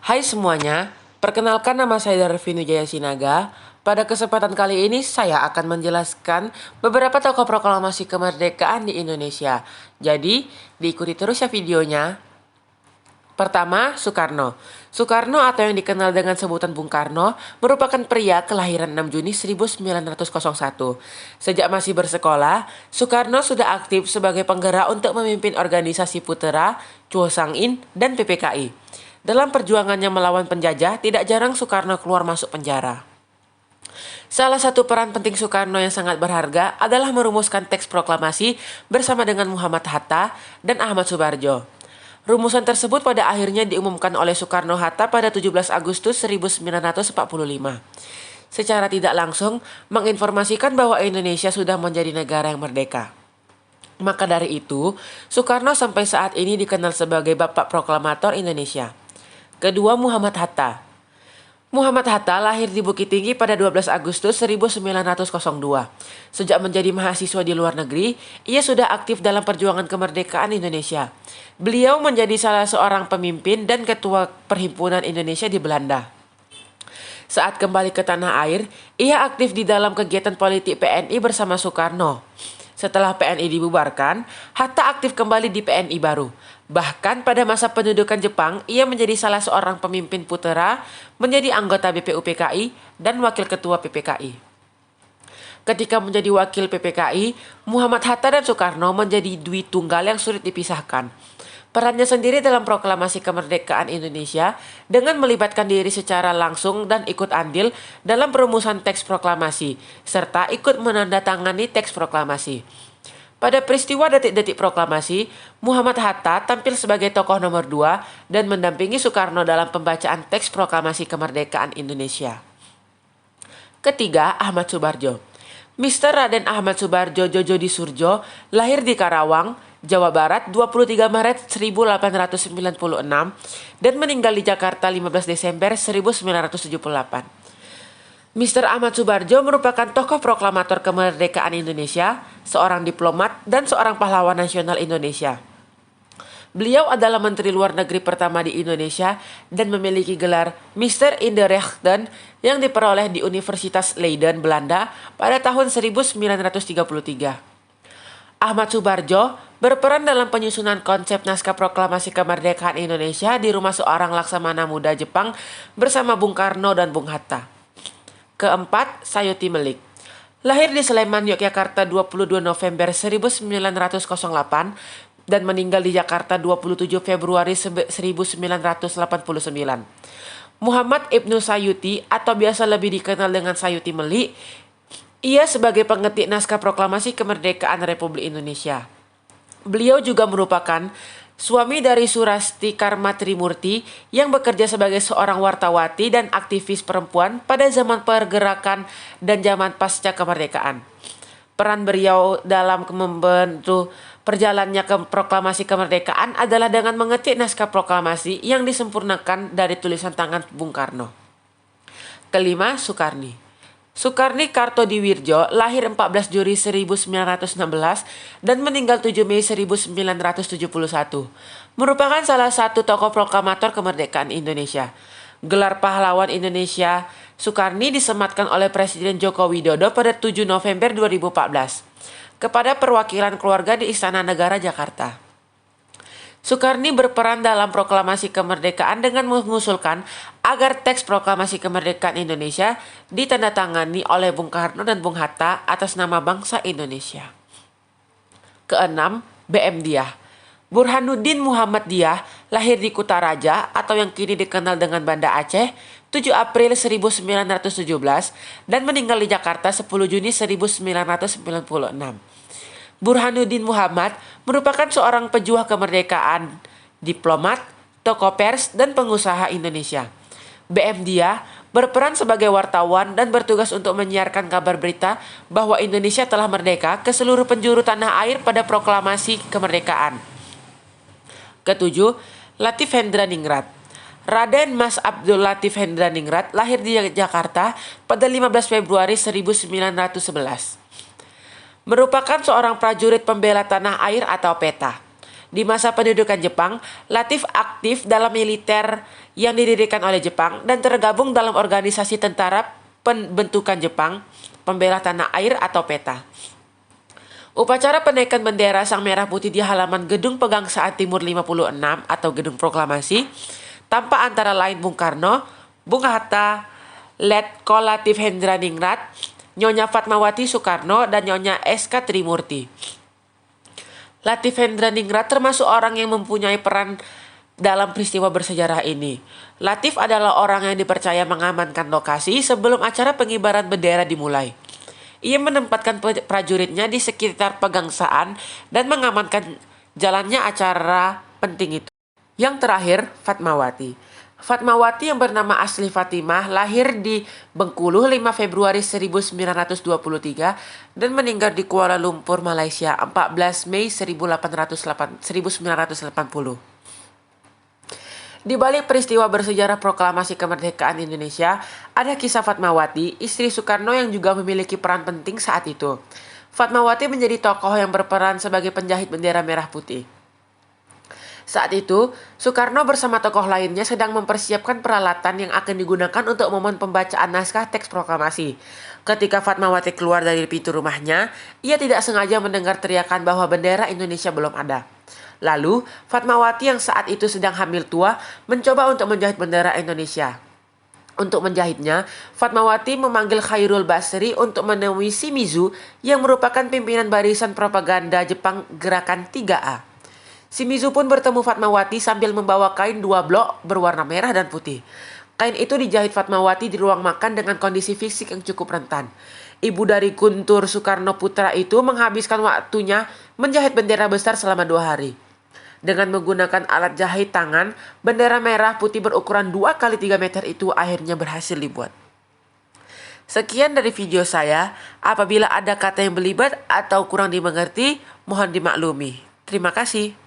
Hai semuanya, perkenalkan nama saya Darvinu Jaya Sinaga. Pada kesempatan kali ini saya akan menjelaskan beberapa tokoh proklamasi kemerdekaan di Indonesia. Jadi, diikuti terus ya videonya. Pertama, Soekarno. Soekarno atau yang dikenal dengan sebutan Bung Karno merupakan pria kelahiran 6 Juni 1901. Sejak masih bersekolah, Soekarno sudah aktif sebagai penggerak untuk memimpin organisasi Putera, Chuo Sang-in, dan PPKI. Dalam perjuangannya melawan penjajah, tidak jarang Soekarno keluar masuk penjara. Salah satu peran penting Soekarno yang sangat berharga adalah merumuskan teks proklamasi bersama dengan Muhammad Hatta dan Ahmad Subarjo. Rumusan tersebut pada akhirnya diumumkan oleh Soekarno-Hatta pada 17 Agustus 1945. Secara tidak langsung menginformasikan bahwa Indonesia sudah menjadi negara yang merdeka. Maka dari itu, Soekarno sampai saat ini dikenal sebagai Bapak Proklamator Indonesia. Kedua, Muhammad Hatta. Muhammad Hatta lahir di Bukit Tinggi pada 12 Agustus 1902. Sejak menjadi mahasiswa di luar negeri, ia sudah aktif dalam perjuangan kemerdekaan Indonesia. Beliau menjadi salah seorang pemimpin dan ketua Perhimpunan Indonesia di Belanda. Saat kembali ke tanah air, ia aktif di dalam kegiatan politik PNI bersama Soekarno. Setelah PNI dibubarkan, Hatta aktif kembali di PNI baru. Bahkan pada masa pendudukan Jepang, ia menjadi salah seorang pemimpin Putera, menjadi anggota BPUPKI dan wakil ketua PPKI. Ketika menjadi wakil PPKI, Muhammad Hatta dan Soekarno menjadi dui tunggal yang sulit dipisahkan. Perannya sendiri dalam proklamasi kemerdekaan Indonesia dengan melibatkan diri secara langsung dan ikut andil dalam perumusan teks proklamasi, serta ikut menandatangani teks proklamasi. Pada peristiwa detik-detik proklamasi, Muhammad Hatta tampil sebagai tokoh nomor 2 dan mendampingi Soekarno dalam pembacaan teks proklamasi kemerdekaan Indonesia. Ketiga, Ahmad Subarjo. Mr. Raden Ahmad Subarjo Jojo Disurjo lahir di Karawang, Jawa Barat 23 Maret 1896 dan meninggal di Jakarta 15 Desember 1978. Mr. Ahmad Subarjo merupakan tokoh proklamator kemerdekaan Indonesia, seorang diplomat, dan seorang pahlawan nasional Indonesia. Beliau adalah Menteri Luar Negeri pertama di Indonesia dan memiliki gelar Mr. in de Rechten yang diperoleh di Universitas Leiden, Belanda pada tahun 1933. Ahmad Subarjo berperan dalam penyusunan konsep naskah proklamasi kemerdekaan Indonesia di rumah seorang laksamana muda Jepang bersama Bung Karno dan Bung Hatta. Keempat, Sayuti Melik. Lahir di Sleman, Yogyakarta 22 November 1908 dan meninggal di Jakarta 27 Februari 1989. Muhammad Ibnu Sayuti atau biasa lebih dikenal dengan Sayuti Melik, ia sebagai pengetik naskah proklamasi kemerdekaan Republik Indonesia. Beliau juga merupakan suami dari Surasti Karma Trimurti yang bekerja sebagai seorang wartawati dan aktivis perempuan pada zaman pergerakan dan zaman pasca kemerdekaan. Peran beliau dalam membantu perjalannya ke proklamasi kemerdekaan adalah dengan mengetik naskah proklamasi yang disempurnakan dari tulisan tangan Bung Karno. Kelima, Soekarni. Soekarni Kartodiwirjo lahir 14 Juli 1916 dan meninggal 7 Mei 1971. Merupakan salah satu tokoh proklamator kemerdekaan Indonesia. Gelar pahlawan Indonesia Soekarni disematkan oleh Presiden Joko Widodo pada 7 November 2014 kepada perwakilan keluarga di Istana Negara Jakarta. Soekarni berperan dalam proklamasi kemerdekaan dengan mengusulkan agar teks proklamasi kemerdekaan Indonesia ditandatangani oleh Bung Karno dan Bung Hatta atas nama bangsa Indonesia. Keenam, BM Diah. Burhanuddin Muhammad Diah lahir di Kutaraja atau yang kini dikenal dengan Banda Aceh 7 April 1917 dan meninggal di Jakarta 10 Juni 1996. Burhanuddin Muhammad merupakan seorang pejuang kemerdekaan, diplomat, tokoh pers, dan pengusaha Indonesia. BM Diah berperan sebagai wartawan dan bertugas untuk menyiarkan kabar berita bahwa Indonesia telah merdeka ke seluruh penjuru tanah air pada proklamasi kemerdekaan. Ketujuh, Latif Hendraningrat. Raden Mas Abdul Latif Hendraningrat lahir di Jakarta pada 15 Februari 1911. Merupakan seorang prajurit pembela tanah air atau PETA. Di masa pendudukan Jepang, Latif aktif dalam militer yang didirikan oleh Jepang dan tergabung dalam organisasi tentara pembentukan Jepang, pembela tanah air atau PETA. Upacara penaikan bendera Sang Merah Putih di halaman Gedung Pegangsaan Timur 56 atau Gedung Proklamasi tanpa antara lain Bung Karno, Bung Hatta, Letkol Latif Hendraningrat, Nyonya Fatmawati Soekarno, dan Nyonya S.K. Trimurti. Latif Hendraningrat termasuk orang yang mempunyai peran dalam peristiwa bersejarah ini. Latif adalah orang yang dipercaya mengamankan lokasi sebelum acara pengibaran bendera dimulai. Ia menempatkan prajuritnya di sekitar pegangsaan dan mengamankan jalannya acara penting itu. Yang terakhir, Fatmawati. Fatmawati yang bernama asli Fatimah lahir di Bengkulu 5 Februari 1923 dan meninggal di Kuala Lumpur, Malaysia 14 Mei 1980. Di balik peristiwa bersejarah proklamasi kemerdekaan Indonesia, ada kisah Fatmawati, istri Soekarno yang juga memiliki peran penting saat itu. Fatmawati menjadi tokoh yang berperan sebagai penjahit bendera merah putih. Saat itu, Soekarno bersama tokoh lainnya sedang mempersiapkan peralatan yang akan digunakan untuk momen pembacaan naskah teks proklamasi. Ketika Fatmawati keluar dari pintu rumahnya, ia tidak sengaja mendengar teriakan bahwa bendera Indonesia belum ada. Lalu, Fatmawati yang saat itu sedang hamil tua mencoba untuk menjahit bendera Indonesia. Untuk menjahitnya, Fatmawati memanggil Khairul Basri untuk menemui Shimizu yang merupakan pimpinan barisan propaganda Jepang Gerakan 3A. Shimizu pun bertemu Fatmawati sambil membawa kain 2 blok berwarna merah dan putih. Kain itu dijahit Fatmawati di ruang makan dengan kondisi fisik yang cukup rentan. Ibu dari Guntur Soekarno Putra itu menghabiskan waktunya menjahit bendera besar selama 2 hari. Dengan menggunakan alat jahit tangan, bendera merah putih berukuran 2 kali 3 meter itu akhirnya berhasil dibuat. Sekian dari video saya. Apabila ada kata yang belibet atau kurang dimengerti, mohon dimaklumi. Terima kasih.